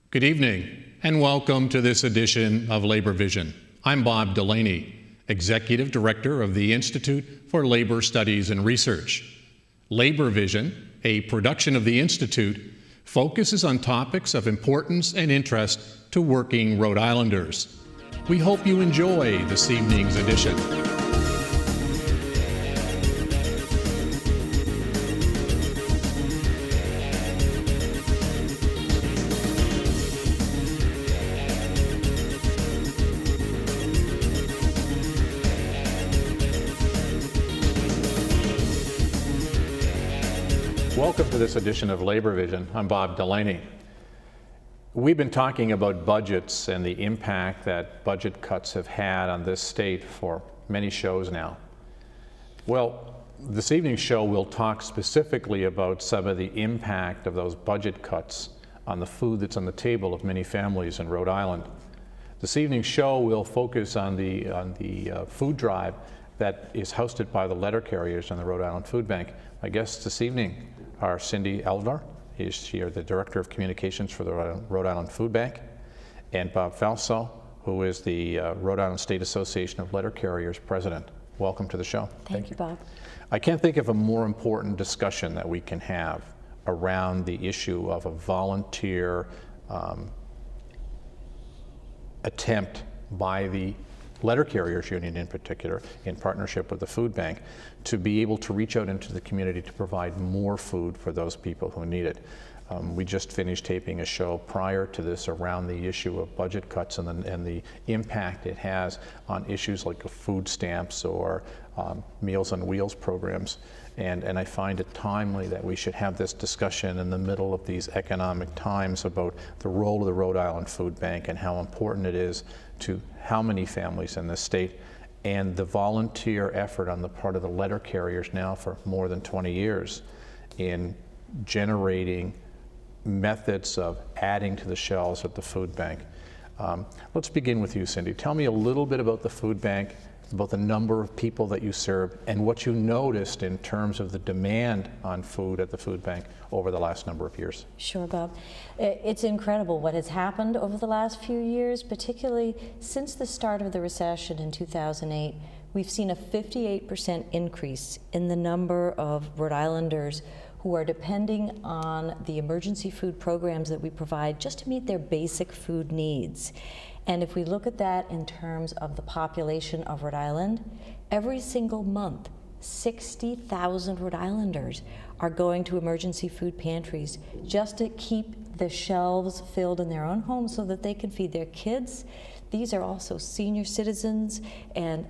Good evening, and welcome to this edition of Labor Vision. I'm Bob Delaney, Executive Director of the Institute for Labor Studies and Research. Labor Vision, a production of the Institute, focuses on topics of importance and interest to working Rhode Islanders. We hope you enjoy this evening's edition. Welcome to this edition of Labor Vision. I'm Bob Delaney. We've been talking about budgets and the impact that budget cuts have had on this state for many shows now. Well, this evening's show will talk specifically about some of the impact of those budget cuts on the food that's on the table of many families in Rhode Island. This evening's show will focus on the food drive that is hosted by the letter carriers and the Rhode Island Food Bank. My guests this evening are Cindy Eldar, she's the Director of Communications for the Rhode Island Food Bank, and Bob Falso, who is the Rhode Island State Association of Letter Carriers President. Welcome to the show. Thank you, Bob. I can't think of a more important discussion that we can have around the issue of a volunteer attempt by the Letter Carriers Union in particular, in partnership with the food bank, to be able to reach out into the community to provide more food for those people who need it. We just finished taping a show prior to this around the issue of budget cuts and the impact it has on issues like food stamps or Meals on Wheels programs. And I find it timely that we should have this discussion in the middle of these economic times about the role of the Rhode Island Food Bank and how important it is to how many families in this state, and the volunteer effort on the part of the letter carriers now for more than 20 years in generating methods of adding to the shelves at the food bank. Let's begin with you, Cindy. Tell me a little bit about the food bank, about the number of people that you serve, and what you noticed in terms of the demand on food at the food bank over the last number of years. Sure, Bob. It's incredible what has happened over the last few years, particularly since the start of the recession in 2008. We've seen a 58% increase in the number of Rhode Islanders who are depending on the emergency food programs that we provide just to meet their basic food needs. And if we look at that in terms of the population of Rhode Island, every single month, 60,000 Rhode Islanders are going to emergency food pantries just to keep the shelves filled in their own homes so that they can feed their kids. These are also senior citizens and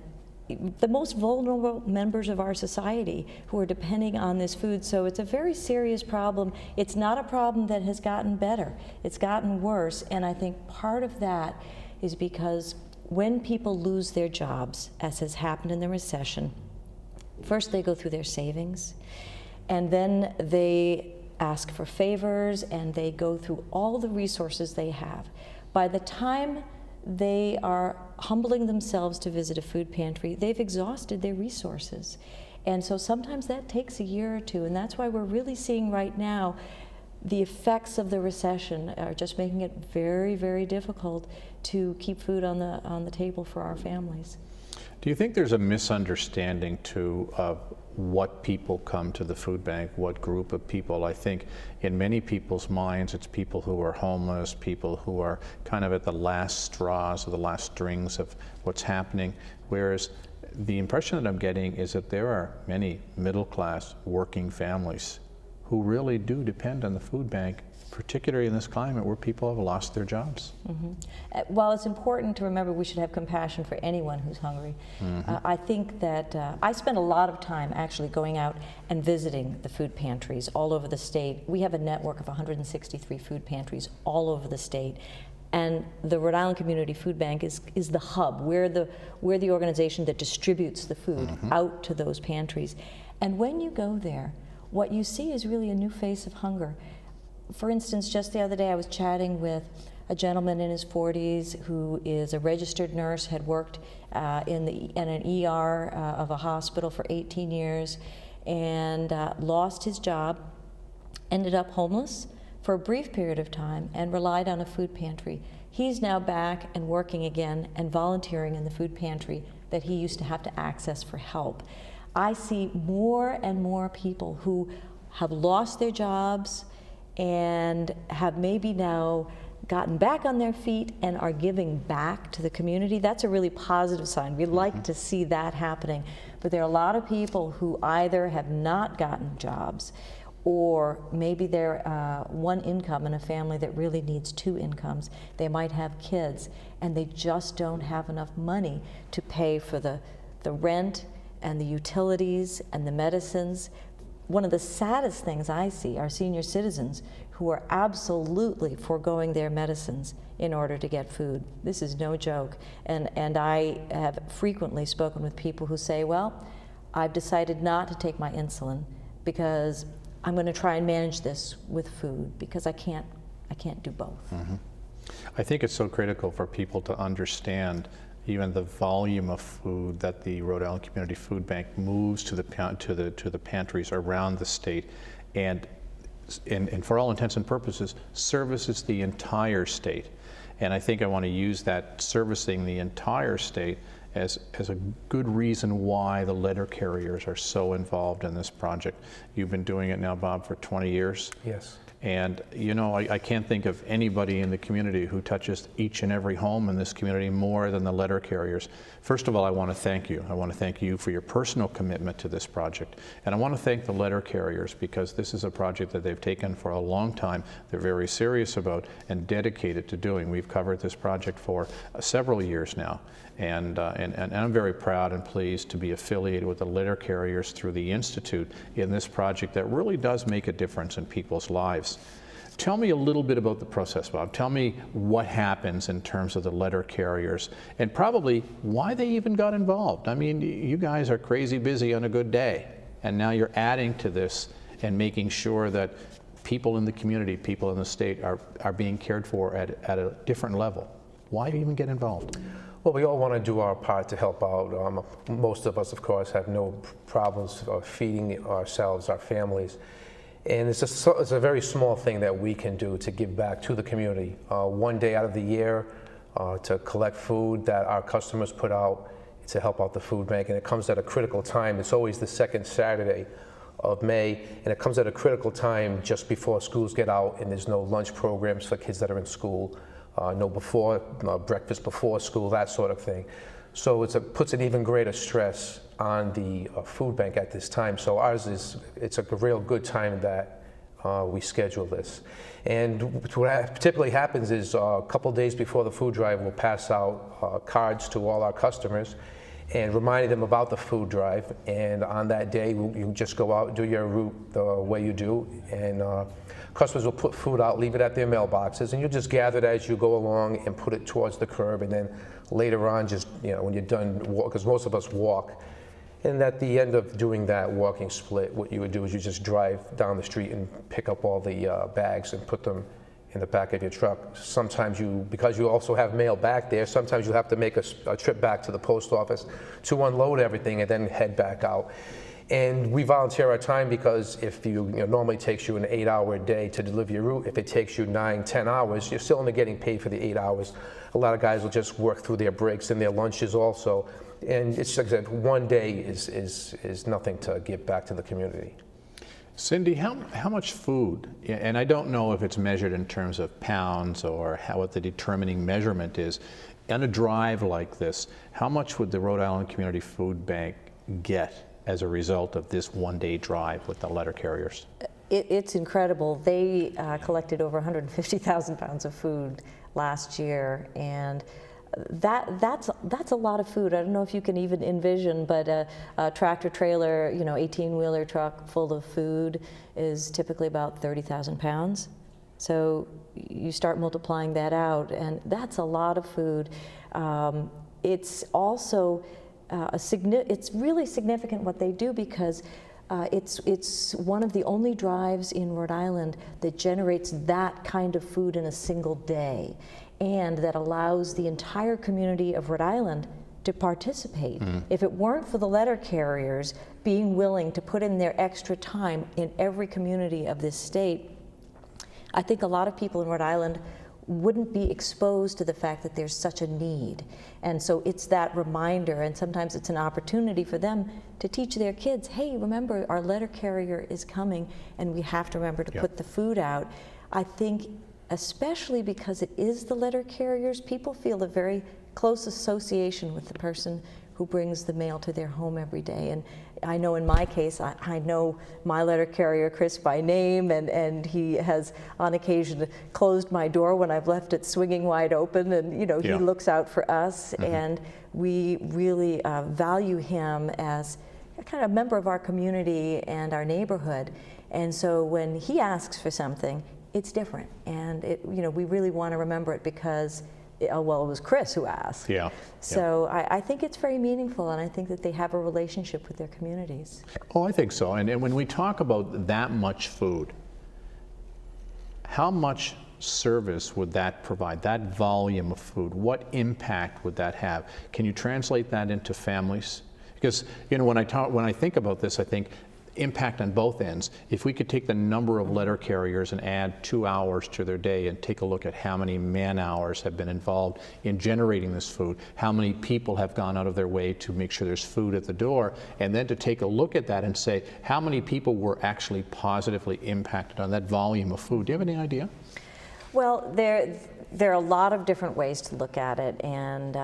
the most vulnerable members of our society who are depending on this food. So it's a very serious problem. It's not a problem that has gotten better. It's gotten worse. And I think part of that is because when people lose their jobs, as has happened in the recession, first they go through their savings, and then they ask for favors, and they go through all the resources they have. By the time they are humbling themselves to visit a food pantry, they've exhausted their resources. And so sometimes that takes a year or two, and that's why we're really seeing right now the effects of the recession are just making it very, very difficult to keep food on the table for our families. Do you think there's a misunderstanding too of what people come to the food bank, what group of people? I think in many people's minds it's people who are homeless, people who are kind of at the last straws or the last strings of what's happening, whereas the impression that I'm getting is that there are many middle-class working families who really do depend on the food bank, particularly in this climate where people have lost their jobs. Mm-hmm. While it's important to remember we should have compassion for anyone who's hungry, I think that I spend a lot of time actually going out and visiting the food pantries all over the state. We have a network of 163 food pantries all over the state. And the Rhode Island Community Food Bank is the hub. We're the organization that distributes the food out to those pantries. And when you go there, what you see is really a new face of hunger. For instance, just the other day I was chatting with a gentleman in his 40s who is a registered nurse, had worked in an ER of a hospital for 18 years and lost his job, ended up homeless, for a brief period of time and relied on a food pantry. He's now back and working again and volunteering in the food pantry that he used to have to access for help. I see more and more people who have lost their jobs and have maybe now gotten back on their feet and are giving back to the community. That's a really positive sign. We'd like to see that happening. But there are a lot of people who either have not gotten jobs, or maybe they're one income in a family that really needs two incomes. They might have kids, and they just don't have enough money to pay for the rent and the utilities and the medicines. One of the saddest things I see are senior citizens who are absolutely foregoing their medicines in order to get food. This is no joke. And I have frequently spoken with people who say, well, I've decided not to take my insulin because I'm going to try and manage this with food because I can't do both. Mm-hmm. I think it's so critical for people to understand even the volume of food that the Rhode Island Community Food Bank moves to the pantries around the state, and for all intents and purposes services the entire state. And I think I want to use that servicing the entire state as a good reason why the letter carriers are so involved in this project. You've been doing it now, Bob, for 20 years. Yes. And you know, I can't think of anybody in the community who touches each and every home in this community more than the letter carriers. First of all, I want to thank you. I want to thank you for your personal commitment to this project. And I want to thank the letter carriers because this is a project that they've taken for a long time. They're very serious about and dedicated to doing. We've covered this project for several years now. And I'm very proud and pleased to be affiliated with the letter carriers through the Institute in this project that really does make a difference in people's lives. Tell me a little bit about the process, Bob. Tell me what happens in terms of the letter carriers and probably why they even got involved. I mean, you guys are crazy busy on a good day, and now you're adding to this and making sure that people in the community, people in the state are being cared for at a different level. Why even get involved? Well, we all want to do our part to help out. Most of us, of course, have no problems feeding ourselves, our families. And it's a very small thing that we can do to give back to the community. One day out of the year to collect food that our customers put out to help out the food bank. And it comes at a critical time. It's always the second Saturday of May. And it comes at a critical time just before schools get out and there's no lunch programs for kids that are in school. No breakfast before school, that sort of thing. So puts an even greater stress on the food bank at this time. So it's a real good time that we schedule this. And what typically happens is a couple days before the food drive, we'll pass out cards to all our customers and reminding them about the food drive. And on that day, you just go out and do your route the way you do. And customers will put food out, leave it at their mailboxes, and you'll just gather it as you go along and put it towards the curb. And then later on, just when you're done, because most of us walk, and at the end of doing that walking split, what you would do is you just drive down the street and pick up all the bags and put them in the back of your truck. Sometimes because you also have mail back there, sometimes you have to make a trip back to the post office to unload everything and then head back out. And we volunteer our time because if normally it takes you an 8-hour day to deliver your route, if it takes you 9-10 hours, you're still only getting paid for the 8 hours. A lot of guys will just work through their breaks and their lunches also. And it's like I said, one day is nothing to give back to the community. Cindy, how much food, and I don't know if it's measured in terms of pounds or what the determining measurement is, on a drive like this, how much would the Rhode Island Community Food Bank get as a result of this one-day drive with the letter carriers? It's incredible. They collected over 150,000 pounds of food last year, and that's a lot of food. I don't know if you can even envision, but a tractor trailer, 18-wheeler truck full of food is typically about 30,000 pounds. So you start multiplying that out, and that's a lot of food. It's also it's really significant what they do because it's one of the only drives in Rhode Island that generates that kind of food in a single day, and that allows the entire community of Rhode Island to participate. If it weren't for the letter carriers being willing to put in their extra time in every community of this state, I think a lot of people in Rhode Island wouldn't be exposed to the fact that there's such a need. And so it's that reminder, and sometimes it's an opportunity for them to teach their kids, hey, remember our letter carrier is coming and we have to remember to put the food out. I think especially because it is the letter carriers, people feel a very close association with the person who brings the mail to their home every day. And I know in my case, I know my letter carrier, Chris, by name, and he has on occasion closed my door when I've left it swinging wide open, and he looks out for us, and we really value him as a kind of member of our community and our neighborhood. And so when he asks for something, it's different, and we really want to remember it because it was Chris who asked. So I think it's very meaningful, and I think that they have a relationship with their communities. Oh, I think so. And when we talk about that much food, how much service would that provide, that volume of food? What impact would that have? Can you translate that into families? Because when I think about this, I think impact on both ends. If we could take the number of letter carriers and add 2 hours to their day and take a look at how many man hours have been involved in generating this food, how many people have gone out of their way to make sure there's food at the door, and then to take a look at that and say how many people were actually positively impacted on that volume of food. Do you have any idea? Well, there are a lot of different ways to look at it, and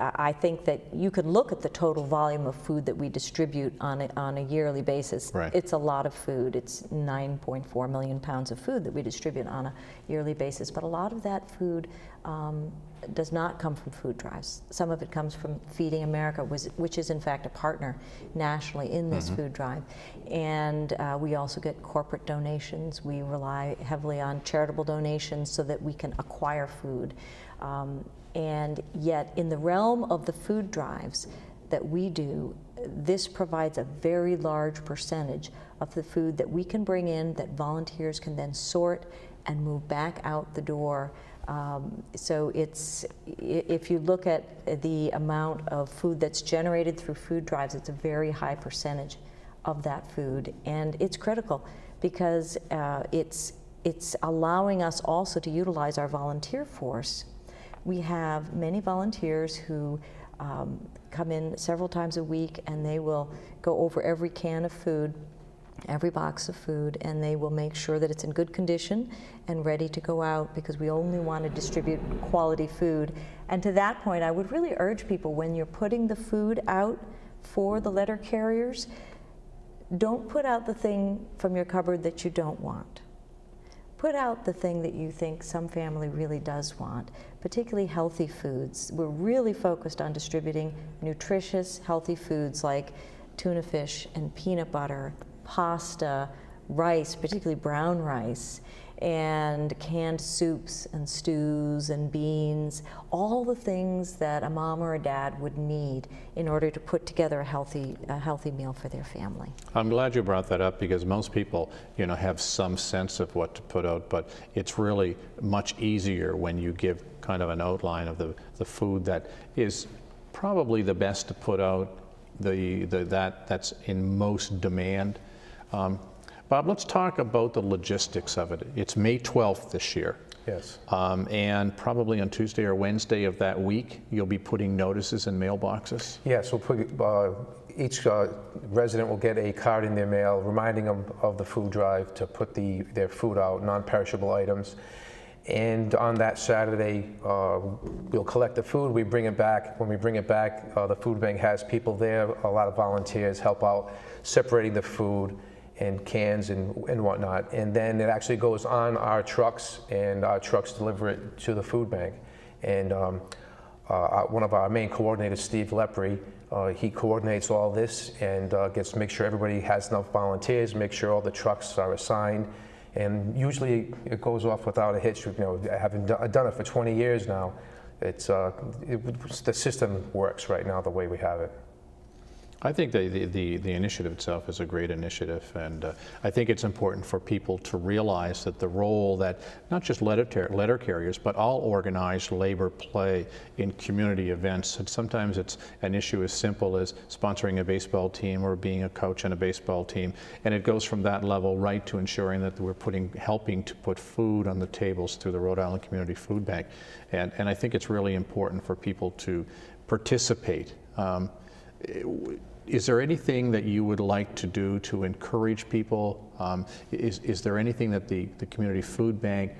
I think that you can look at the total volume of food that we distribute on a yearly basis. Right. It's a lot of food. It's 9.4 million pounds of food that we distribute on a yearly basis. But a lot of that food does not come from food drives. Some of it comes from Feeding America, which is in fact a partner nationally in this food drive. And we also get corporate donations. We rely heavily on charitable donations so that we can acquire food. And yet, in the realm of the food drives that we do, this provides a very large percentage of the food that we can bring in that volunteers can then sort and move back out the door. So if you look at the amount of food that's generated through food drives, it's a very high percentage of that food. And it's critical because it's allowing us also to utilize our volunteer force. We have many volunteers who come in several times a week, and they will go over every can of food, every box of food, and they will make sure that it's in good condition and ready to go out, because we only want to distribute quality food. And to that point, I would really urge people, when you're putting the food out for the letter carriers, don't put out the thing from your cupboard that you don't want. Put out the thing that you think some family really does want, particularly healthy foods. We're really focused on distributing nutritious, healthy foods like tuna fish and peanut butter, pasta, rice, particularly brown rice, and canned soups and stews and beans, all the things that a mom or a dad would need in order to put together a healthy meal for their family. I'm glad you brought that up, because most people, have some sense of what to put out, but it's really much easier when you give kind of an outline of the food that is probably the best to put out, that's in most demand. Bob, let's talk about the logistics of it. It's May 12th this year. Yes. And probably on Tuesday or Wednesday of that week, you'll be putting notices in mailboxes? Yes, we'll put, each resident will get a card in their mail reminding them of the food drive to put their food out, non-perishable items. And on that Saturday, we'll collect the food, we bring it back. When we bring it back, the food bank has people there, a lot of volunteers help out separating the food and cans and whatnot. And then it actually goes on our trucks, and our trucks deliver it to the food bank. And one of our main coordinators, Steve Lepre, he coordinates all this and gets to make sure everybody has enough volunteers, make sure all the trucks are assigned. And usually it goes off without a hitch. Having done it for 20 years now, the system works right now the way we have it. I think the initiative itself is a great initiative, and I think it's important for people to realize that the role that not just letter carriers, but all organized labor play in community events. And sometimes it's an issue as simple as sponsoring a baseball team or being a coach on a baseball team, and it goes from that level right to ensuring that we're helping to put food on the tables through the Rhode Island Community Food Bank. And I think it's really important for people to participate. Is there anything that you would like to do to encourage people? Is there anything that the Community Food Bank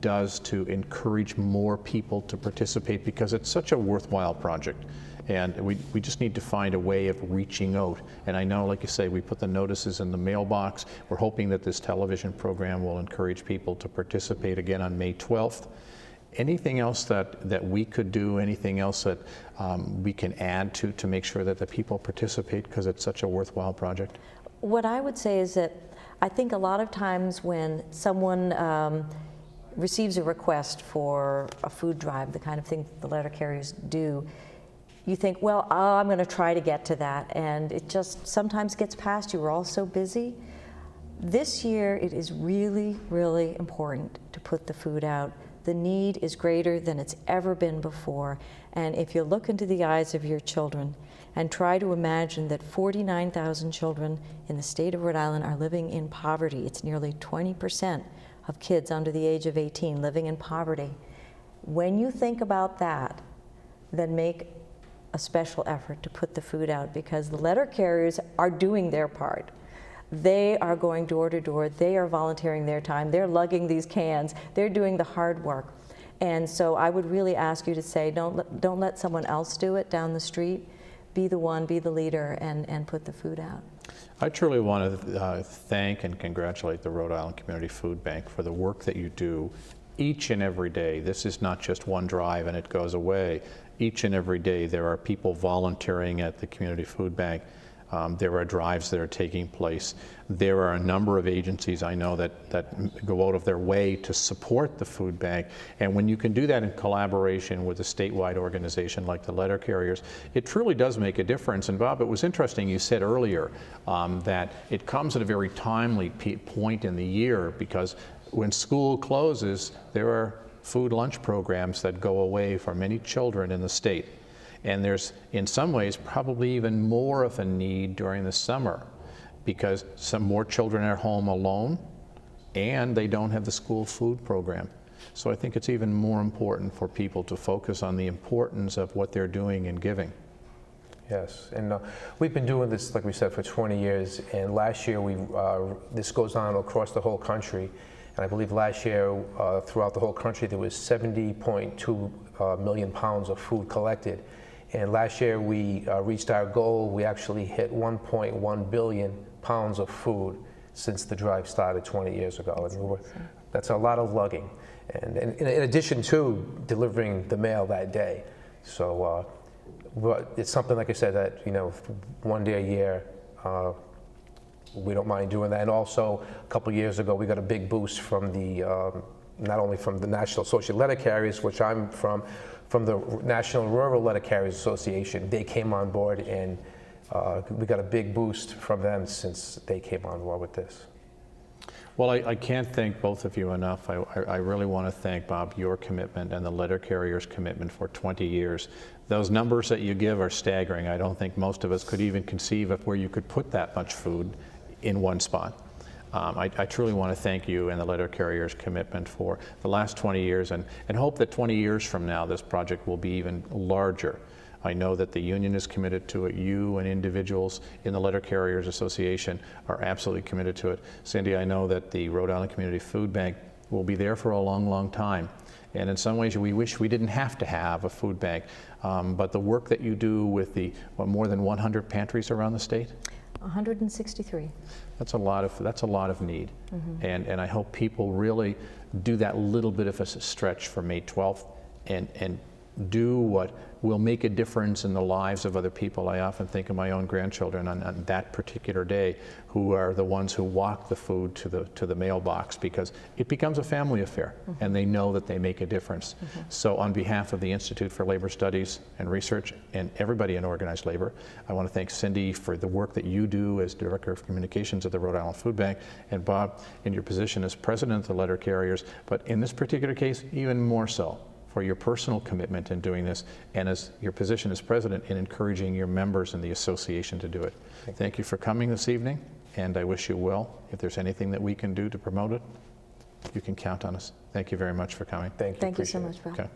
does to encourage more people to participate? Because it's such a worthwhile project, and we just need to find a way of reaching out. And I know, like you say, we put the notices in the mailbox. We're hoping that this television program will encourage people to participate again on May 12th. Anything else that we could do, anything else that we can add to make sure that the people participate, because it's such a worthwhile project? What I would say is that I think a lot of times when someone receives a request for a food drive, the kind of thing that the letter carriers do, you think, well, I'm going to try to get to that, and it just sometimes gets past you. We're all so busy. This year, it is really, really important to put the food out. The need is greater than it's ever been before. And if you look into the eyes of your children and try to imagine that 49,000 children in the state of Rhode Island are living in poverty, it's nearly 20% of kids under the age of 18 living in poverty. When you think about that, then make a special effort to put the food out, because the letter carriers are doing their part. They are going door to door, they are volunteering their time, they're lugging these cans, they're doing the hard work. And so I would really ask you to say, don't let someone else do it down the street. Be the one, be the leader, and put the food out. I truly want to thank and congratulate the Rhode Island Community Food Bank for the work that you do each and every day. This is not just one drive and it goes away. Each and every day there are people volunteering at the Community Food Bank. There are drives that are taking place. There are a number of agencies I know that go out of their way to support the food bank. And when you can do that in collaboration with a statewide organization like the letter carriers, it truly does make a difference. And Bob, it was interesting you said earlier that it comes at a very timely point in the year, because when school closes, there are food lunch programs that go away for many children in the state. And there's, in some ways, probably even more of a need during the summer, because some more children are home alone and they don't have the school food program. So I think it's even more important for people to focus on the importance of what they're doing and giving. Yes, and we've been doing this, like we said, for 20 years, and last year this goes on across the whole country. And I believe last year, throughout the whole country, there was 70.2 million pounds of food collected. And last year we reached our goal. We actually hit 1.1 billion pounds of food since the drive started 20 years ago. And that's a lot of lugging. And in addition to delivering the mail that day. So it's something, like I said, that, one day a year, we don't mind doing that. And also, a couple of years ago, we got a big boost from not only from the National Association of Letter Carriers, which I'm from the National Rural Letter Carriers Association. They came on board, and we got a big boost from them since they came on board with this. Well, I can't thank both of you enough. I really want to thank, Bob, your commitment and the letter carriers' commitment for 20 years. Those numbers that you give are staggering. I don't think most of us could even conceive of where you could put that much food in one spot. I truly want to thank you and the letter carriers' commitment for the last 20 years, and hope that 20 years from now this project will be even larger. I know that the union is committed to it. You and individuals in the Letter Carriers Association are absolutely committed to it. Cindy, I know that the Rhode Island Community Food Bank will be there for a long, long time. And in some ways, we wish we didn't have to have a food bank. But the work that you do with the more than 100 pantries around the state? 163. That's a lot of need. Mm-hmm. And I hope people really do that little bit of a stretch for May 12th and do what will make a difference in the lives of other people. I often think of my own grandchildren on that particular day, who are the ones who walk the food to the mailbox, because it becomes a family affair, and they know that they make a difference. So on behalf of the Institute for Labor Studies and Research and everybody in organized labor, I want to thank Cindy for the work that you do as Director of Communications at the Rhode Island Food Bank, and Bob, in your position as President of the Letter Carriers, but in this particular case, even more so, for your personal commitment in doing this, and as your position as President in encouraging your members in the association to do it. Thank you for coming this evening, and I wish you well. If there's anything that we can do to promote it, you can count on us. Thank you very much for coming. Thank you. Thank you so Appreciate it. much, Bill. Okay.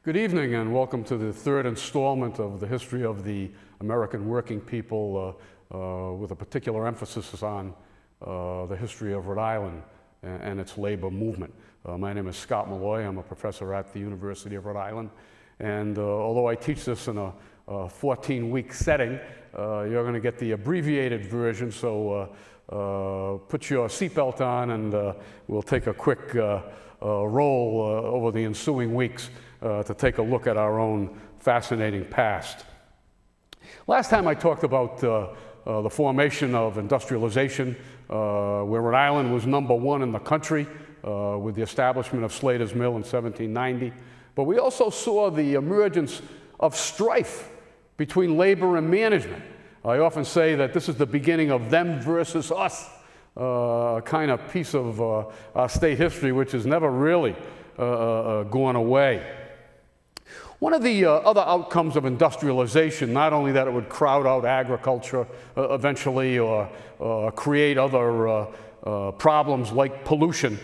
Good evening and welcome to the third installment of the history of the American working people, with a particular emphasis on the history of Rhode Island and its labor movement. My name is Scott Malloy. I'm a professor at the University of Rhode Island, and although I teach this in a 14-week setting, you're going to get the abbreviated version, so put your seatbelt on and we'll take a quick roll over the ensuing weeks to take a look at our own fascinating past. Last time I talked about the formation of industrialization, where Rhode Island was #1 in the country with the establishment of Slater's Mill in 1790. But we also saw the emergence of strife between labor and management. I often say that this is the beginning of them versus us kind of piece of our state history, which has never really gone away. One of the other outcomes of industrialization, not only that it would crowd out agriculture eventually or create other problems like pollution,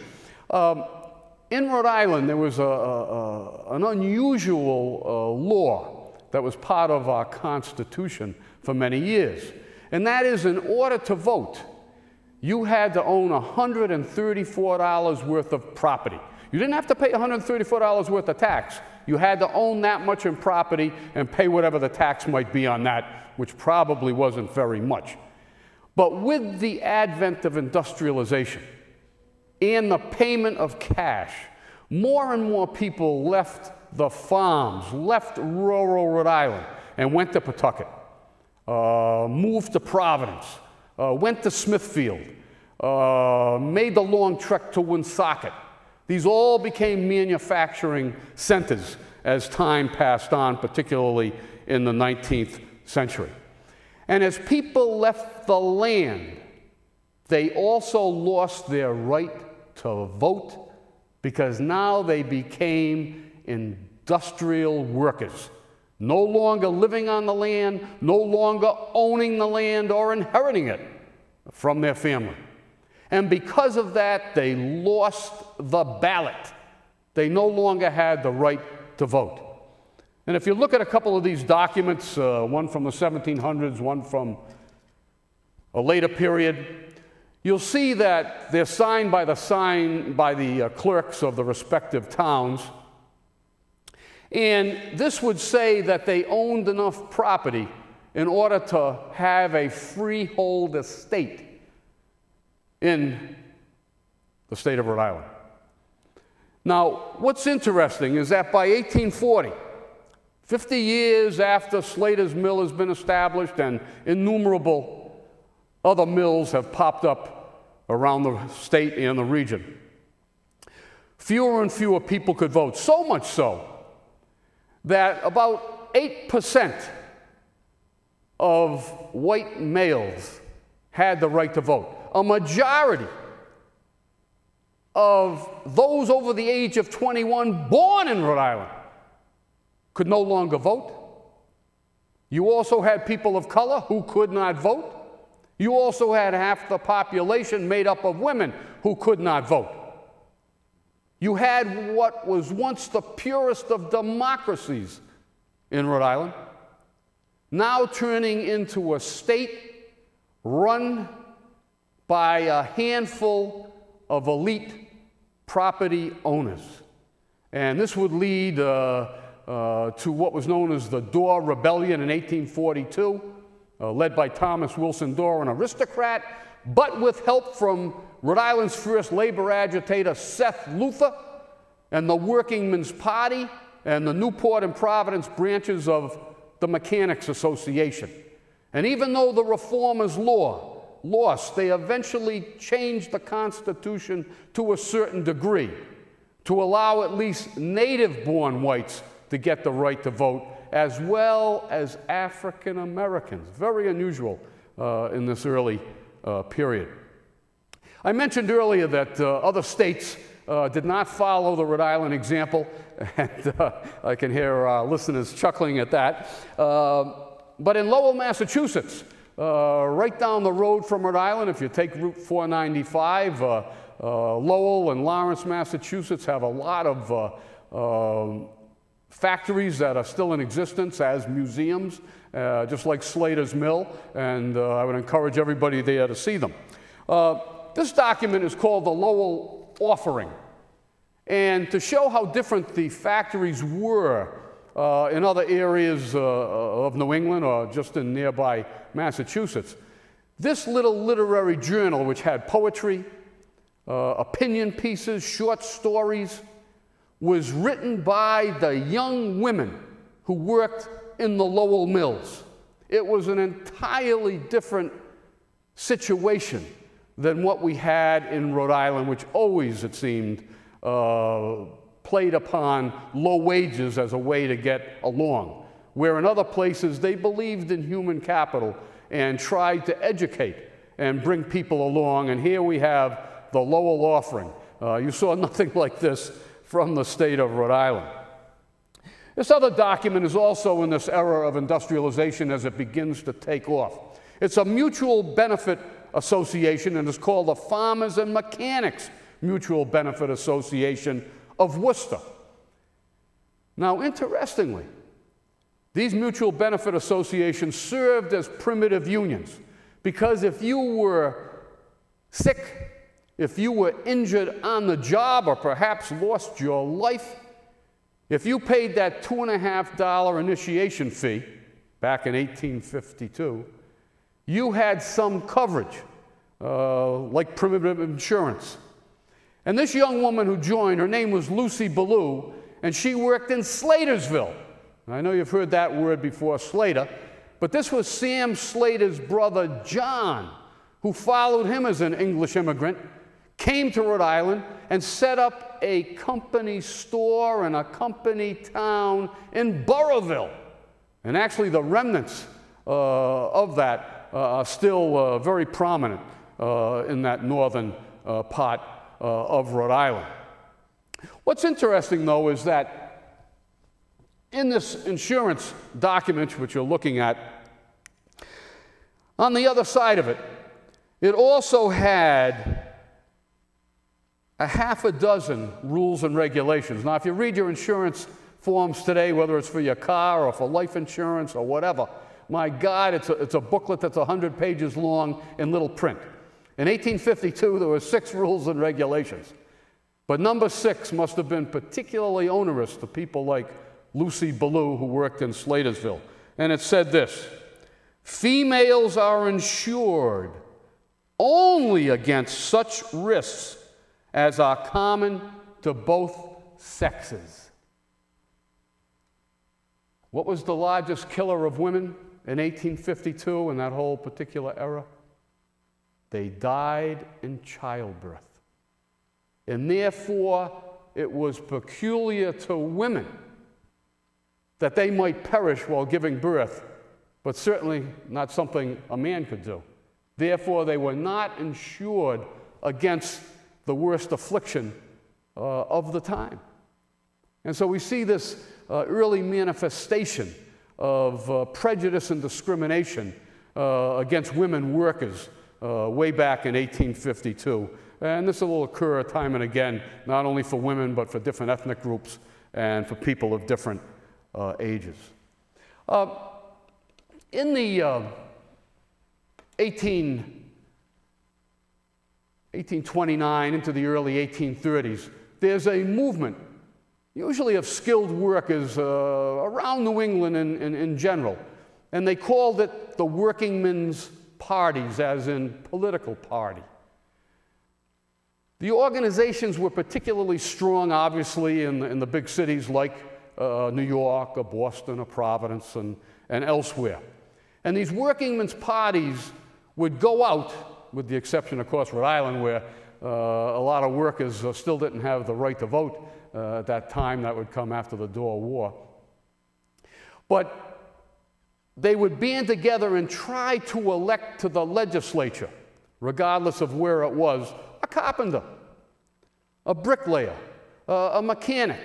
in Rhode Island there was an unusual law that was part of our Constitution for many years. And that is, in order to vote, you had to own $134 worth of property. You didn't have to pay $134 worth of tax. You had to own that much in property and pay whatever the tax might be on that, which probably wasn't very much. But with the advent of industrialization and the payment of cash, more and more people left the farms, left rural Rhode Island, and went to Pawtucket, moved to Providence, went to Smithfield, made the long trek to Woonsocket. These all became manufacturing centers as time passed on, particularly in the 19th century. And as people left the land, they also lost their right to vote, because now they became industrial workers, no longer living on the land, no longer owning the land or inheriting it from their family. And because of that, they lost the ballot. They no longer had the right to vote. And if you look at a couple of these documents, one from the 1700s, one from a later period, you'll see that they're signed by the clerks of the respective towns. And this would say that they owned enough property in order to have a freehold estate in the state of Rhode Island. Now, what's interesting is that by 1840, 50 years after Slater's Mill has been established and innumerable other mills have popped up around the state and the region, fewer and fewer people could vote. So much so that about 8% of white males had the right to vote. A majority of those over the age of 21 born in Rhode Island could no longer vote. You also had people of color who could not vote. You also had half the population made up of women who could not vote. You had what was once the purest of democracies in Rhode Island, now turning into a state run by a handful of elite property owners. And this would lead to what was known as the Dorr Rebellion in 1842, led by Thomas Wilson Dorr, an aristocrat, but with help from Rhode Island's first labor agitator, Seth Luther, and the Workingmen's Party, and the Newport and Providence branches of the Mechanics Association. And even though the Reformers' lost, they eventually changed the Constitution to a certain degree to allow at least native-born whites to get the right to vote, as well as African Americans. Very unusual in this early period. I mentioned earlier that other states did not follow the Rhode Island example, and I can hear our listeners chuckling at that. But in Lowell, Massachusetts, right down the road from Rhode Island, if you take Route 495, Lowell and Lawrence, Massachusetts have a lot of factories that are still in existence as museums, just like Slater's Mill, and I would encourage everybody there to see them. This document is called the Lowell Offering, and to show how different the factories were in other areas of New England or just in nearby Massachusetts, this little literary journal, which had poetry, opinion pieces, short stories, was written by the young women who worked in the Lowell mills. It was an entirely different situation than what we had in Rhode Island, which always, it seemed, played upon low wages as a way to get along, where in other places they believed in human capital and tried to educate and bring people along. And here we have the Lowell Offering. You saw nothing like this from the state of Rhode Island. This other document is also in this era of industrialization as it begins to take off. It's a mutual benefit association, and it's called the Farmers and Mechanics Mutual Benefit Association of Worcester. Now, interestingly, these mutual benefit associations served as primitive unions, because if you were sick, if you were injured on the job, or perhaps lost your life, if you paid that $2.50 initiation fee back in 1852, you had some coverage, like primitive insurance. And this young woman who joined, her name was Lucy Ballou, and she worked in Slatersville. I know you've heard that word before, Slater, but this was Sam Slater's brother, John, who followed him as an English immigrant, came to Rhode Island, and set up a company store and a company town in Burrowville. And actually, the remnants of that are still very prominent in that northern part of Rhode Island. What's interesting, though, is that in this insurance document, which you're looking at, on the other side of it, it also had a half a dozen rules and regulations. Now, if you read your insurance forms today, whether it's for your car or for life insurance or whatever, my God, it's a booklet that's 100 pages long in little print. In 1852, there were 6 rules and regulations. But number 6 must have been particularly onerous to people like Lucy Ballou, who worked in Slatersville. And it said this: females are insured only against such risks as are common to both sexes. What was the largest killer of women in 1852 in that whole particular era? They died in childbirth. And therefore, it was peculiar to women that they might perish while giving birth, but certainly not something a man could do. Therefore, they were not insured against the worst affliction of the time. And so we see this early manifestation of prejudice and discrimination against women workers way back in 1852. And this will occur time and again, not only for women, but for different ethnic groups and for people of different ages. In the 1829 into the early 1830s, there's a movement, usually of skilled workers around New England in general, and they called it the workingmen's parties, as in political party. The organizations were particularly strong, obviously, in the big cities like New York or Boston or Providence and elsewhere. And these workingmen's parties would go out, with the exception, of course, Rhode Island, where a lot of workers still didn't have the right to vote at that time. That would come after the Boer War. But they would band together and try to elect to the legislature, regardless of where it was, a carpenter, a bricklayer, a mechanic,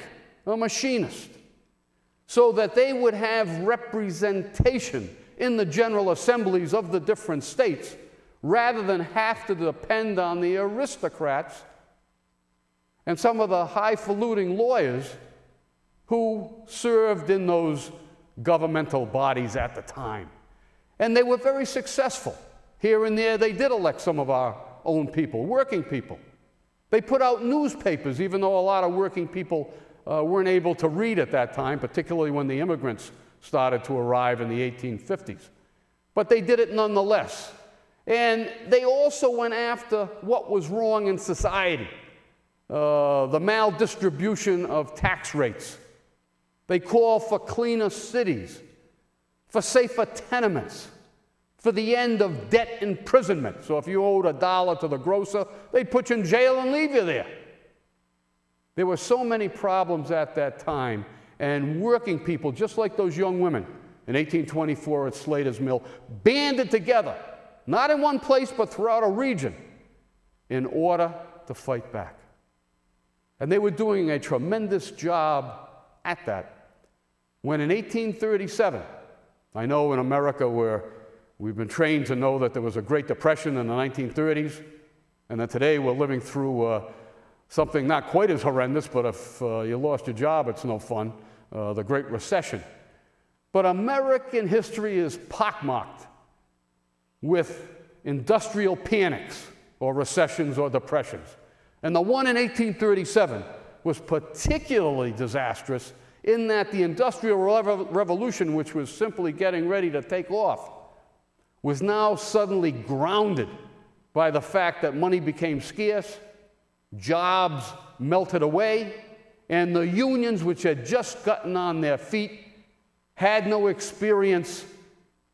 a machinist, so that they would have representation in the general assemblies of the different states, rather than have to depend on the aristocrats and some of the highfalutin lawyers who served in those governmental bodies at the time. And they were very successful. Here and there, they did elect some of our own people, working people. They put out newspapers, even though a lot of working people weren't able to read at that time, particularly when the immigrants started to arrive in the 1850s. But they did it nonetheless. And they also went after what was wrong in society, the maldistribution of tax rates. They called for cleaner cities, for safer tenements, for the end of debt imprisonment. So if you owed $1 to the grocer, they'd put you in jail and leave you there. There were so many problems at that time, and working people, just like those young women in 1824 at Slater's Mill, banded together, not in one place, but throughout a region, in order to fight back. And they were doing a tremendous job at that. When in 1837, I know in America where we've been trained to know that there was a Great Depression in the 1930s, and that today we're living through something not quite as horrendous, but if you lost your job, it's no fun, the Great Recession. But American history is pockmarked with industrial panics or recessions or depressions. And the one in 1837 was particularly disastrous in that the Industrial Revolution, which was simply getting ready to take off, was now suddenly grounded by the fact that money became scarce, jobs melted away, and the unions, which had just gotten on their feet, had no experience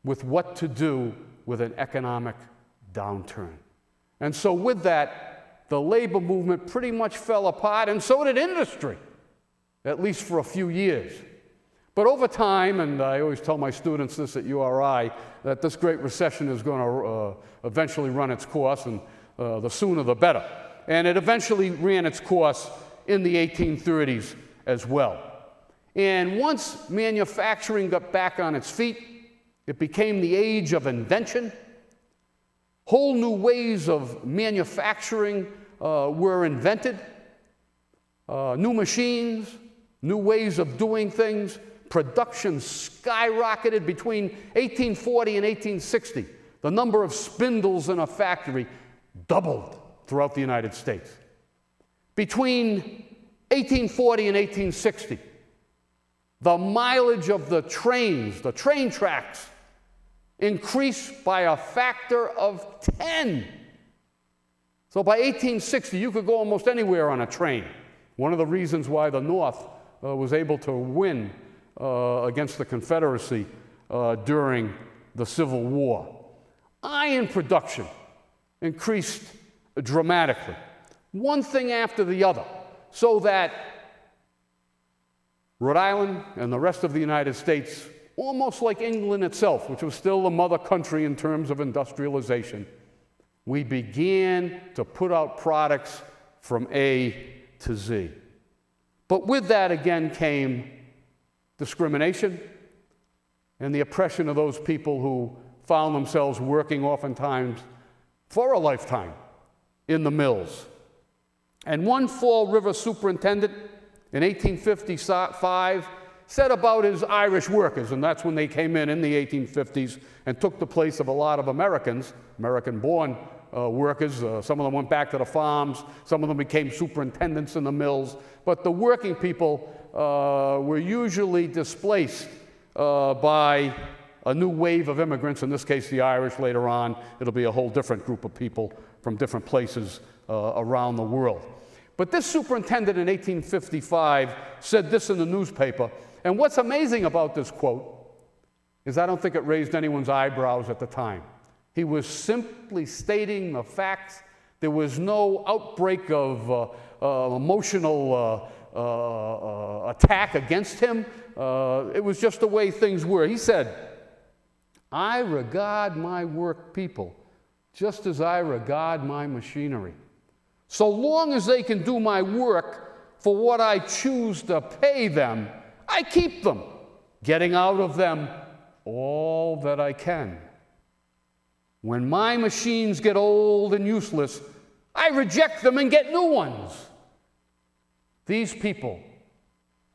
with what to do with an economic downturn. And so with that, the labor movement pretty much fell apart, and so did industry, at least for a few years. But over time, and I always tell my students this at URI, that this Great Recession is going to eventually run its course, and the sooner the better. And it eventually ran its course in the 1830s as well. And once manufacturing got back on its feet, it became the age of invention. Whole new ways of manufacturing were invented. New machines, new ways of doing things. Production skyrocketed between 1840 and 1860. The number of spindles in a factory doubled throughout the United States. Between 1840 and 1860, the mileage of the trains, the train tracks, increased by a factor of 10. So by 1860, you could go almost anywhere on a train. One of the reasons why the North was able to win against the Confederacy during the Civil War. Iron production increased dramatically, one thing after the other, so that Rhode Island and the rest of the United States, almost like England itself, which was still the mother country in terms of industrialization, we began to put out products from A to Z. But with that again came discrimination and the oppression of those people who found themselves working oftentimes for a lifetime in the mills. And one Fall River superintendent in 1855 said about his Irish workers, and that's when they came in the 1850s and took the place of a lot of Americans, American-born workers. Some of them went back to the farms, some of them became superintendents in the mills, but the working people were usually displaced by a new wave of immigrants, in this case the Irish. Later on, it'll be a whole different group of people from different places around the world. But this superintendent in 1855 said this in the newspaper, and what's amazing about this quote is I don't think it raised anyone's eyebrows at the time. He was simply stating the facts. There was no outbreak of emotional attack against him. It was just the way things were. He said, "I regard my work people just as I regard my machinery. So long as they can do my work for what I choose to pay them, I keep them, getting out of them all that I can. When my machines get old and useless, I reject them and get new ones. These people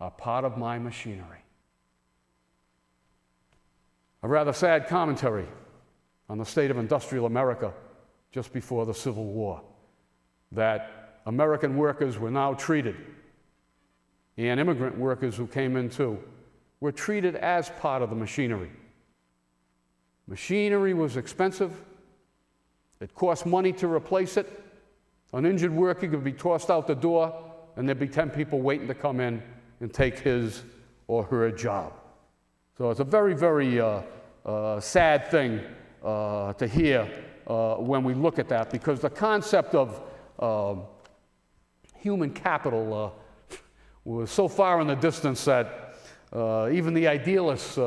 are part of my machinery." A rather sad commentary on the state of industrial America just before the Civil War, that American workers were now treated, and immigrant workers who came in too, were treated as part of the machinery. Machinery was expensive. It cost money to replace it. An injured worker could be tossed out the door, and there'd be 10 people waiting to come in and take his or her job. So it's a very, very sad thing to hear when we look at that, because the concept of human capital was so far in the distance that even the idealists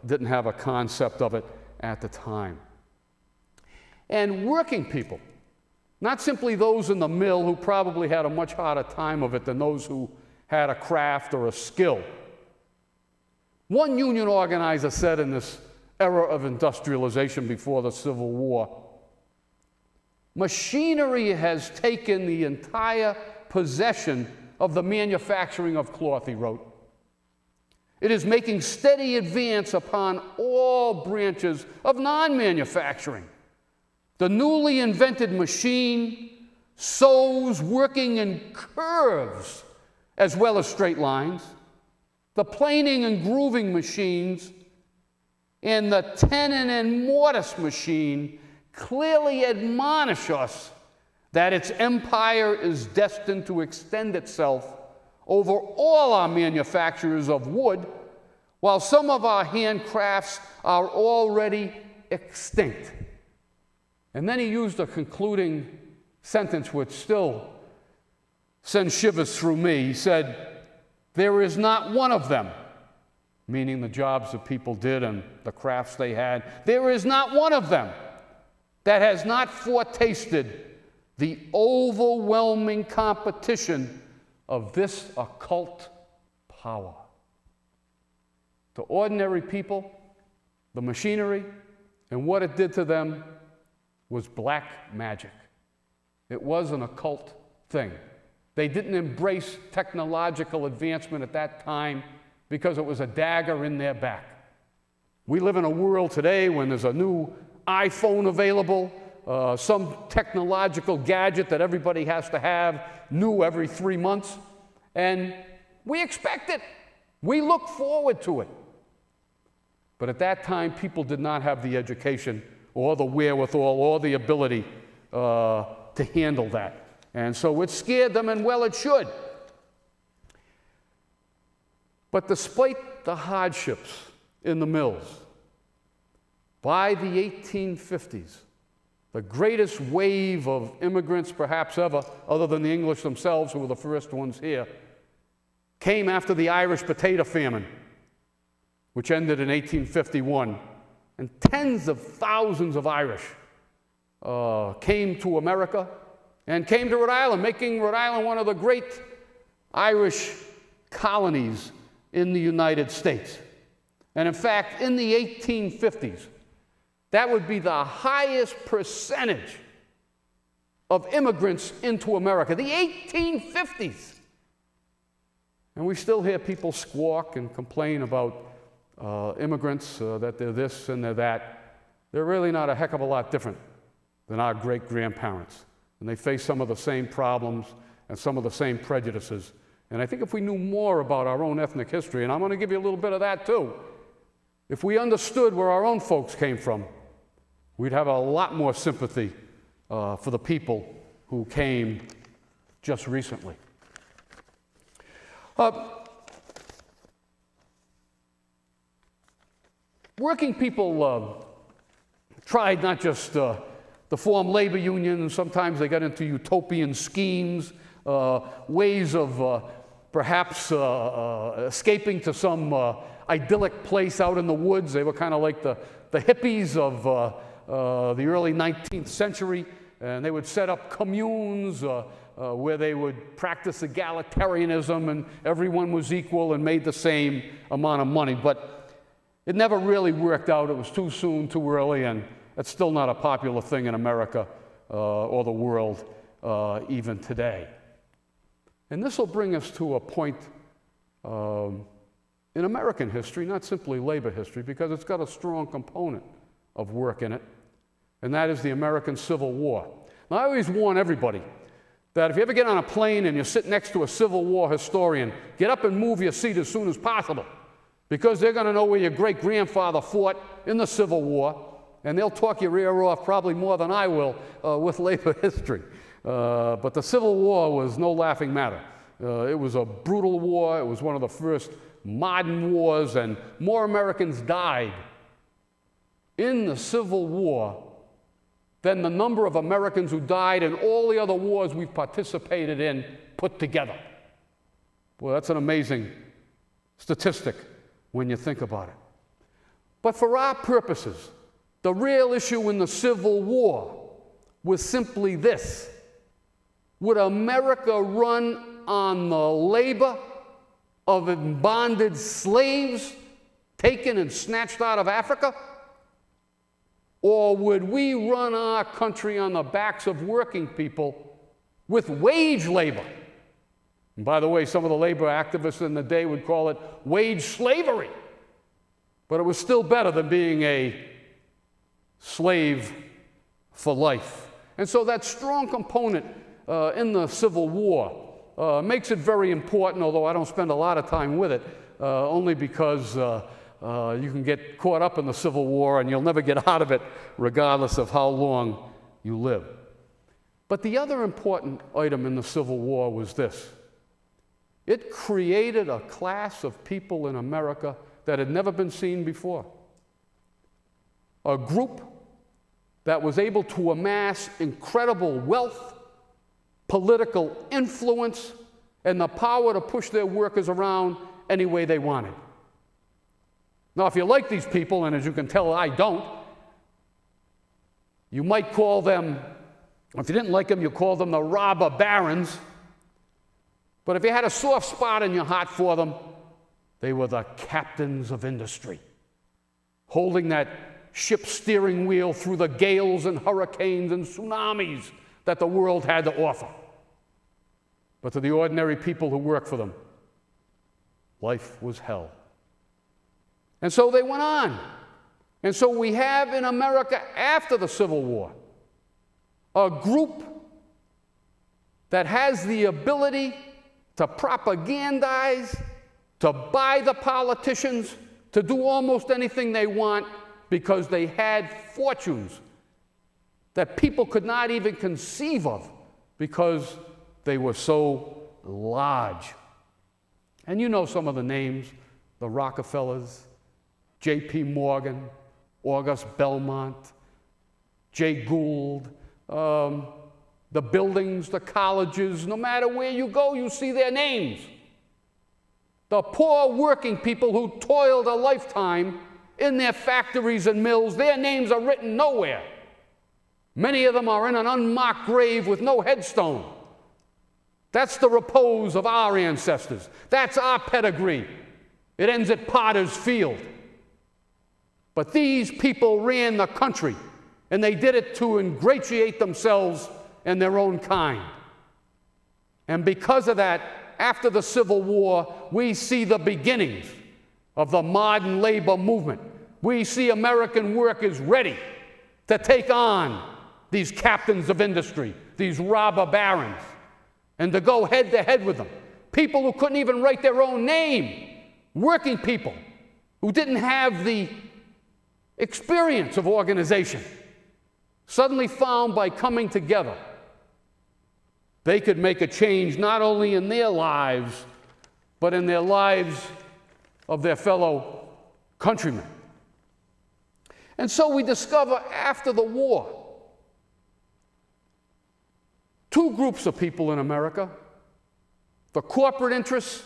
didn't have a concept of it at the time. And working people, not simply those in the mill who probably had a much harder time of it than those who had a craft or a skill. One union organizer said in this era of industrialization before the Civil War, "Machinery has taken the entire possession of the manufacturing of cloth," he wrote. "It is making steady advance upon all branches of non-manufacturing. The newly invented machine sews working in curves as well as straight lines. The planing and grooving machines and the tenon and mortise machine clearly admonish us that its empire is destined to extend itself over all our manufacturers of wood, while some of our handcrafts are already extinct." And then he used a concluding sentence which still sends shivers through me. He said, "There is not one of them," meaning the jobs that people did and the crafts they had, "there is not one of them that has not foretasted the overwhelming competition of this occult power." To ordinary people, the machinery and what it did to them was black magic. It was an occult thing. They didn't embrace technological advancement at that time because it was a dagger in their back. We live in a world today when there's a new iPhone available, some technological gadget that everybody has to have new every 3 months, and we expect it. We look forward to it. But at that time, people did not have the education or the wherewithal or the ability to handle that. And so it scared them, and well, it should. But despite the hardships in the mills, by the 1850s, the greatest wave of immigrants perhaps ever, other than the English themselves, who were the first ones here, came after the Irish potato famine, which ended in 1851. And tens of thousands of Irish came to America and came to Rhode Island, making Rhode Island one of the great Irish colonies in the United States. And in fact, in the 1850s, that would be the highest percentage of immigrants into America, the 1850s. And we still hear people squawk and complain about immigrants, that they're this and they're that. They're really not a heck of a lot different than our great-grandparents. And they face some of the same problems and some of the same prejudices. And I think if we knew more about our own ethnic history, and I'm going to give you a little bit of that too, if we understood where our own folks came from, we'd have a lot more sympathy for the people who came just recently. Working people tried not just to form labor unions, sometimes they got into utopian schemes, ways of perhaps escaping to some idyllic place out in the woods. They were kind of like the hippies of the early 19th century, and they would set up communes where they would practice egalitarianism and everyone was equal and made the same amount of money. But it never really worked out. It was too soon, too early, and it's still not a popular thing in America or the world even today. And this will bring us to a point in American history, not simply labor history, because it's got a strong component of work in it, and that is the American Civil War. Now, I always warn everybody that if you ever get on a plane and you sit next to a Civil War historian, get up and move your seat as soon as possible, because they're going to know where your great-grandfather fought in the Civil War, and they'll talk your ear off probably more than I will with labor history. But the Civil War was no laughing matter. It was a brutal war. It was one of the first modern wars, and more Americans died in the Civil War than the number of Americans who died in all the other wars we've participated in put together. Well, that's an amazing statistic when you think about it. But for our purposes, the real issue in the Civil War was simply this: would America run on the labor of bonded slaves taken and snatched out of Africa? Or would we run our country on the backs of working people with wage labor? And by the way, some of the labor activists in the day would call it wage slavery. But it was still better than being a slave for life. And so that strong component in the Civil War makes it very important, although I don't spend a lot of time with it, only because you can get caught up in the Civil War and you'll never get out of it regardless of how long you live. But the other important item in the Civil War was this: it created a class of people in America that had never been seen before. A group that was able to amass incredible wealth, political influence, and the power to push their workers around any way they wanted. Now, if you like these people, and as you can tell, I don't, you might call them, if you didn't like them, you call them the robber barons. But if you had a soft spot in your heart for them, they were the captains of industry, holding that ship's steering wheel through the gales and hurricanes and tsunamis that the world had to offer. But to the ordinary people who worked for them, life was hell. And so they went on. And so we have in America after the Civil War a group that has the ability to propagandize, to buy the politicians, to do almost anything they want, because they had fortunes that people could not even conceive of because they were so large. And you know some of the names: the Rockefellers, J.P. Morgan, August Belmont, Jay Gould, the buildings, the colleges. No matter where you go, you see their names. The poor working people who toiled a lifetime in their factories and mills, their names are written nowhere. Many of them are in an unmarked grave with no headstone. That's the repose of our ancestors. That's our pedigree. It ends at Potter's Field. But these people ran the country, and they did it to ingratiate themselves and their own kind. And because of that, after the Civil War, we see the beginnings of the modern labor movement. We see American workers ready to take on these captains of industry, these robber barons, and to go head to head with them. People who couldn't even write their own name, working people who didn't have the experience of organization, suddenly found by coming together, they could make a change not only in their lives, but in their lives of their fellow countrymen. And so we discover after the war, two groups of people in America: the corporate interests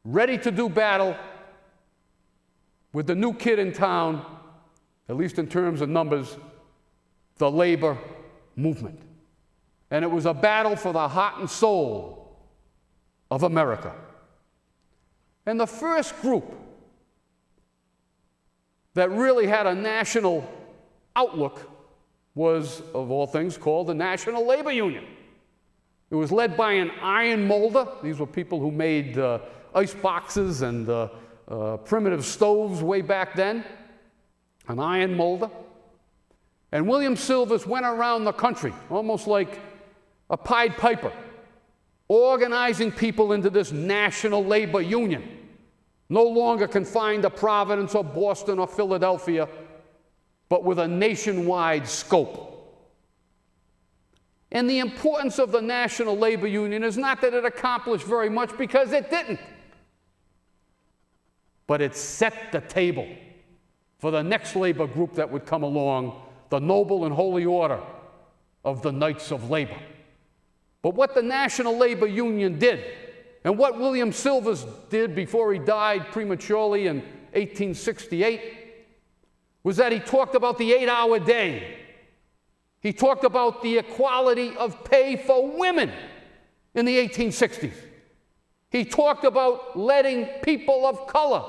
ready to do battle with the new kid in town, at least in terms of numbers, the labor movement. And it was a battle for the heart and soul of America. And the first group that really had a national outlook was, of all things, called the National Labor Union. It was led by an iron molder. These were people who made ice boxes and primitive stoves way back then, an iron molder. And William Silvers went around the country, almost like a Pied Piper, organizing people into this National Labor Union, no longer confined to Providence or Boston or Philadelphia, but with a nationwide scope. And the importance of the National Labor Union is not that it accomplished very much, because it didn't, but it set the table for the next labor group that would come along, the noble and holy order of the Knights of Labor. But what the National Labor Union did, and what William Silvers did before he died prematurely in 1868, was that he talked about the 8-hour day. He talked about the equality of pay for women in the 1860s. He talked about letting people of color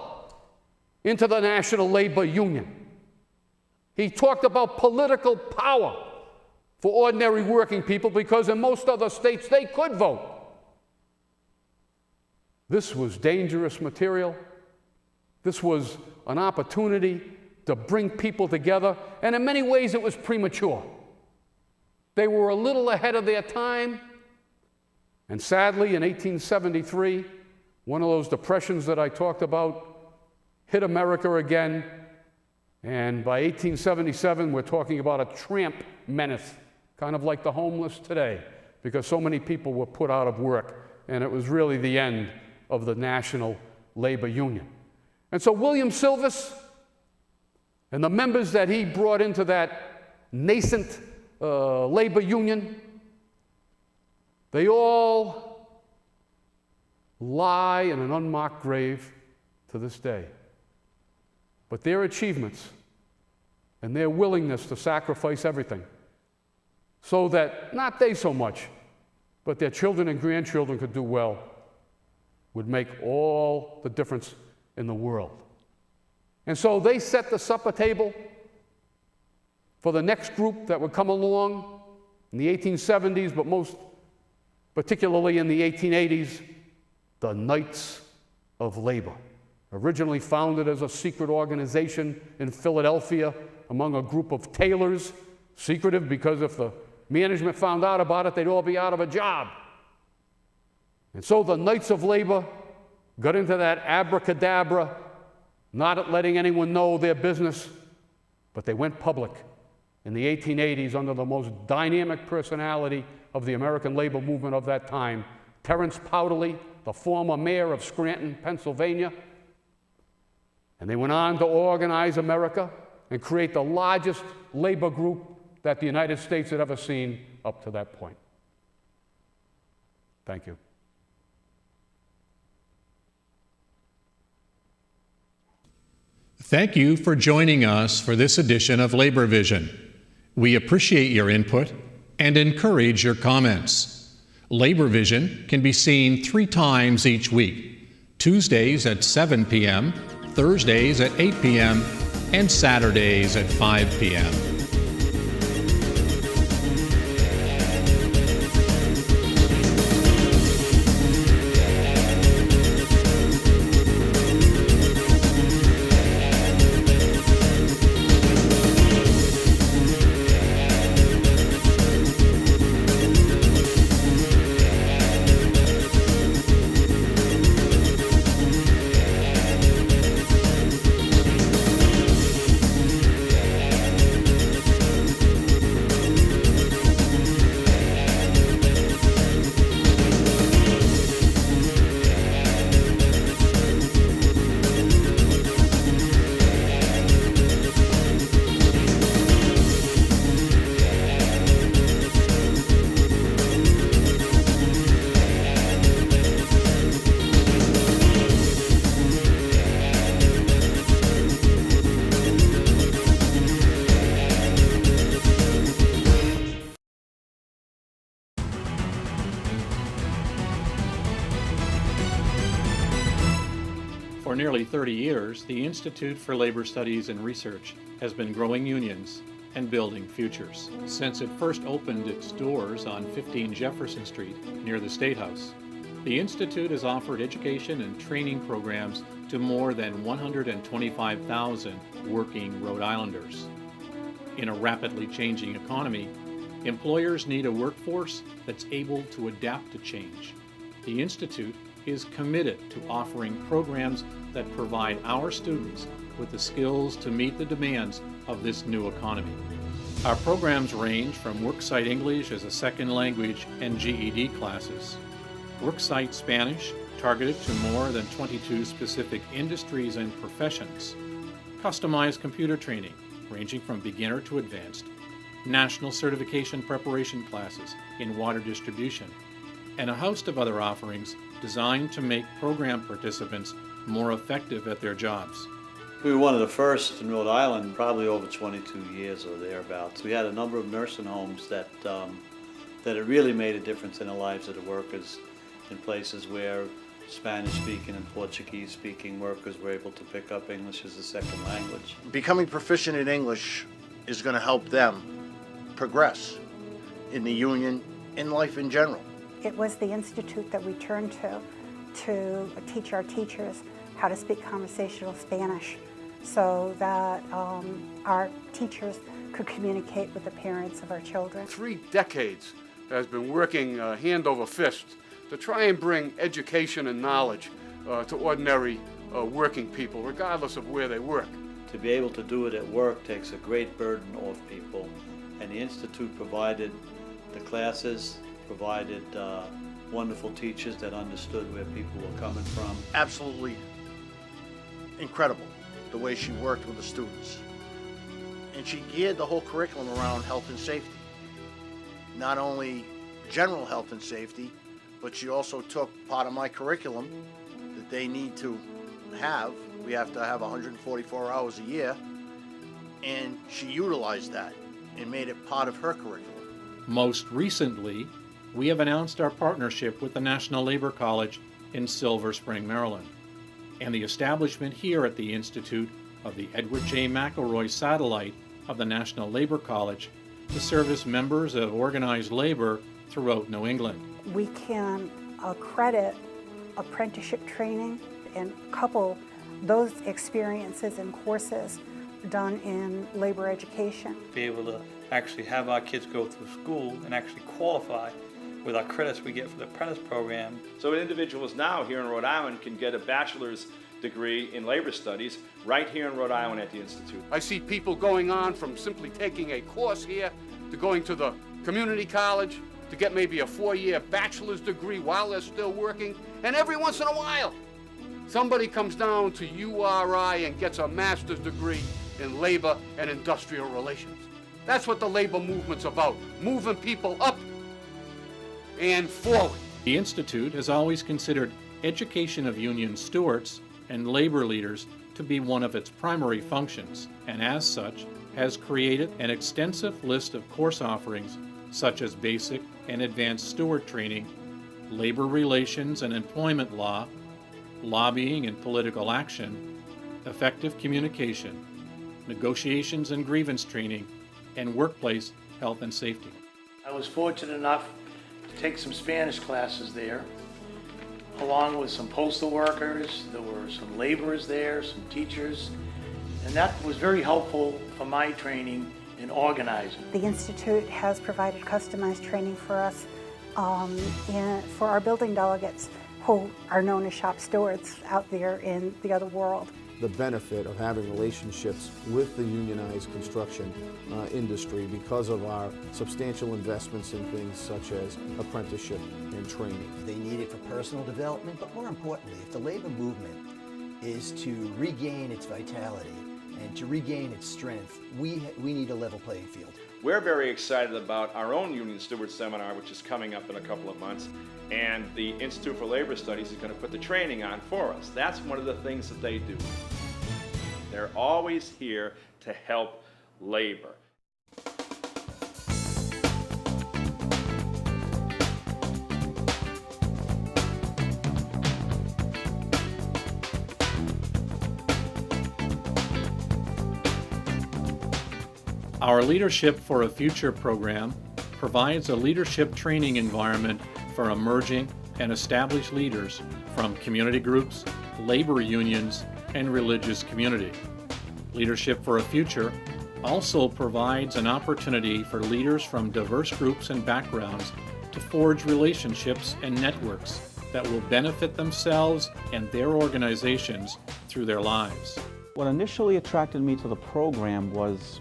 into the National Labor Union. He talked about political power for ordinary working people, because in most other states they could vote. This was dangerous material. This was an opportunity to bring people together, and in many ways it was premature. They were a little ahead of their time, and sadly in 1873, one of those depressions that I talked about hit America again, and by 1877 we're talking about a tramp menace, kind of like the homeless today, because so many people were put out of work, and it was really the end of the National Labor Union. And so William Silvers and the members that he brought into that nascent labor union, they all lie in an unmarked grave to this day. But their achievements and their willingness to sacrifice everything so that not they so much, but their children and grandchildren could do well, would make all the difference in the world. And so they set the supper table for the next group that would come along in the 1870s, but most particularly in the 1880s, the Knights of Labor. Originally founded as a secret organization in Philadelphia among a group of tailors, secretive because if the management found out about it, they'd all be out of a job. And so the Knights of Labor got into that abracadabra, not letting anyone know their business, but they went public in the 1880s under the most dynamic personality of the American labor movement of that time, Terence Powderly, the former mayor of Scranton, Pennsylvania. And they went on to organize America and create the largest labor group that the United States had ever seen up to that point. Thank you. Thank you for joining us for this edition of Labor Vision. We appreciate your input and encourage your comments. Labor Vision can be seen 3 times each week: Tuesdays at 7 p.m., Thursdays at 8 p.m., and Saturdays at 5 p.m. For nearly 30 years, the Institute for Labor Studies and Research has been growing unions and building futures. Since it first opened its doors on 15 Jefferson Street near the State House, the Institute has offered education and training programs to more than 125,000 working Rhode Islanders. In a rapidly changing economy, employers need a workforce that's able to adapt to change. The Institute is committed to offering programs that provide our students with the skills to meet the demands of this new economy. Our programs range from Worksite English as a second language and GED classes, Worksite Spanish, targeted to more than 22 specific industries and professions, customized computer training, ranging from beginner to advanced, national certification preparation classes in water distribution, and a host of other offerings designed to make program participants more effective at their jobs. We were one of the first in Rhode Island, probably over 22 years or thereabouts. We had a number of nursing homes that it really made a difference in the lives of the workers in places where Spanish-speaking and Portuguese-speaking workers were able to pick up English as a second language. Becoming proficient in English is going to help them progress in the union, in life in general. It was the institute that we turned to teach our teachers how to speak conversational Spanish so that our teachers could communicate with the parents of our children. 3 decades has been working hand over fist to try and bring education and knowledge to ordinary working people, regardless of where they work. To be able to do it at work takes a great burden off people, and the Institute provided the classes, provided wonderful teachers that understood where people were coming from. Absolutely incredible the way she worked with the students. And she geared the whole curriculum around health and safety. Not only general health and safety, but she also took part of my curriculum that they need to have. We have to have 144 hours a year, and she utilized that and made it part of her curriculum. Most recently, we have announced our partnership with the National Labor College in Silver Spring, Maryland, and the establishment here at the Institute of the Edward J. McElroy Satellite of the National Labor College to service members of organized labor throughout New England. We can accredit apprenticeship training and couple those experiences and courses done in labor education. Be able to actually have our kids go through school and actually qualify with our credits we get for the apprentice program. So individuals now here in Rhode Island can get a bachelor's degree in labor studies right here in Rhode Island at the Institute. I see people going on from simply taking a course here to going to the community college to get maybe a 4-year bachelor's degree while they're still working. And every once in a while, somebody comes down to URI and gets a master's degree in labor and industrial relations. That's what the labor movement's about, moving people up and forward. The Institute has always considered education of union stewards and labor leaders to be one of its primary functions, and as such, has created an extensive list of course offerings such as basic and advanced steward training, labor relations and employment law, lobbying and political action, effective communication, negotiations and grievance training, and workplace health and safety. I was fortunate enough to take some Spanish classes there, along with some postal workers. There were some laborers there, some teachers, and that was very helpful for my training in organizing. The Institute has provided customized training for us for our building delegates who are known as shop stewards out there in the other world. The benefit of having relationships with the unionized construction industry because of our substantial investments in things such as apprenticeship and training. They need it for personal development, but more importantly, if the labor movement is to regain its vitality and to regain its strength, we need a level playing field. We're very excited about our own Union Steward Seminar, which is coming up in a couple of months, and the Institute for Labor Studies is going to put the training on for us. That's one of the things that they do. They're always here to help labor. Our Leadership for a Future program provides a leadership training environment for emerging and established leaders from community groups, labor unions, and religious community. Leadership for a Future also provides an opportunity for leaders from diverse groups and backgrounds to forge relationships and networks that will benefit themselves and their organizations through their lives. What initially attracted me to the program was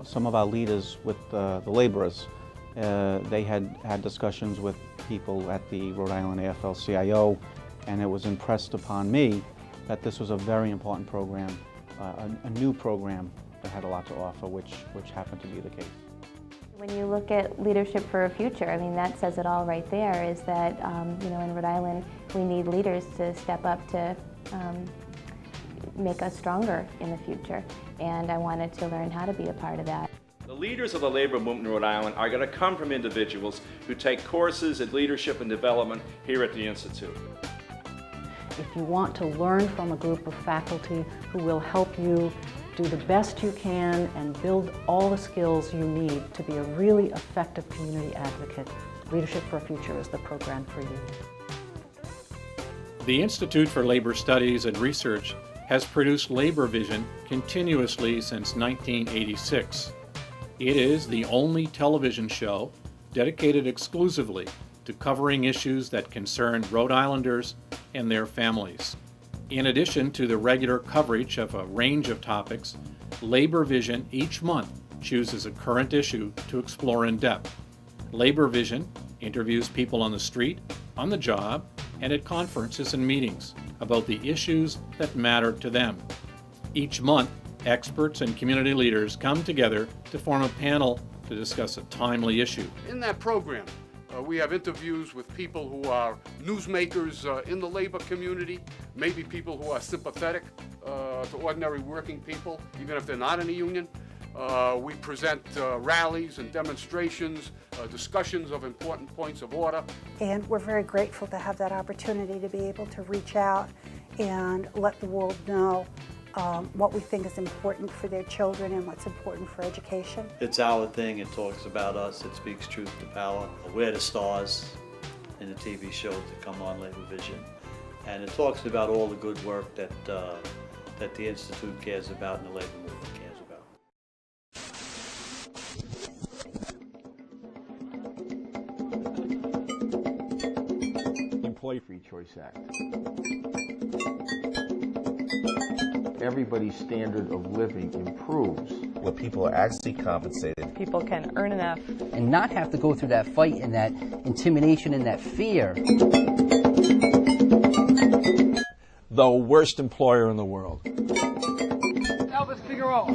some of our leaders with the laborers. They had had discussions with people at the Rhode Island AFL-CIO, and it was impressed upon me that this was a very important program, a new program that had a lot to offer, which happened to be the case. When you look at Leadership for a Future, I mean, that says it all right there, is that, you know, in Rhode Island, we need leaders to step up to make us stronger in the future. And I wanted to learn how to be a part of that. The leaders of the labor movement in Rhode Island are going to come from individuals who take courses in leadership and development here at the Institute. If you want to learn from a group of faculty who will help you do the best you can and build all the skills you need to be a really effective community advocate, Leadership for a Future is the program for you. The Institute for Labor Studies and Research has produced Labor Vision continuously since 1986. It is the only television show dedicated exclusively to covering issues that concern Rhode Islanders and their families. In addition to the regular coverage of a range of topics, Labor Vision each month chooses a current issue to explore in depth. Labor Vision interviews people on the street, on the job, and at conferences and meetings about the issues that matter to them. Each month, experts and community leaders come together to form a panel to discuss a timely issue. In that program, we have interviews with people who are newsmakers in the labor community, maybe people who are sympathetic to ordinary working people, even if they're not in a union. We present rallies and demonstrations, discussions of important points of order. And we're very grateful to have that opportunity to be able to reach out and let the world know what we think is important for their children and what's important for education. It's our thing. It talks about us. It speaks truth to power. We're the stars in the TV shows that come on Labor Vision. And it talks about all the good work that the Institute cares about and the labor movement cares about. Employee Free Choice Act. Everybody's standard of living improves. Where people are actually compensated. People can earn enough. And not have to go through that fight and that intimidation and that fear. The worst employer in the world. Elvis Figueroa.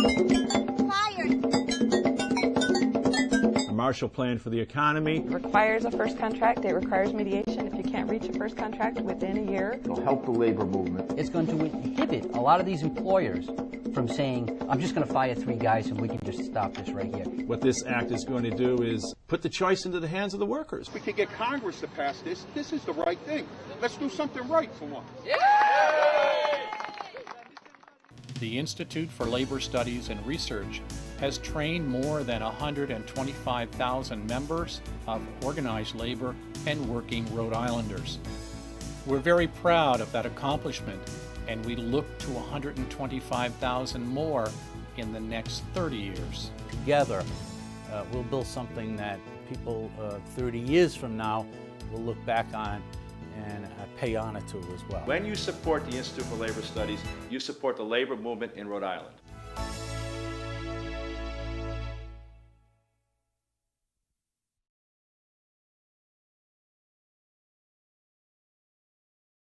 A Marshall Plan for the economy. It requires a first contract. It requires mediation. If you can't reach a first contract within a year. It'll help the labor movement. It's going to inhibit a lot of these employers from saying, I'm just going to fire 3 guys and we can just stop this right here. What this act is going to do is put the choice into the hands of the workers. We could get Congress to pass this. This is the right thing. Let's do something right for once. The Institute for Labor Studies and Research has trained more than 125,000 members of organized labor and working Rhode Islanders. We're very proud of that accomplishment, and we look to 125,000 more in the next 30 years. Together, we'll build something that people 30 years from now will look back on and pay honor to as well. When you support the Institute for Labor Studies, you support the labor movement in Rhode Island.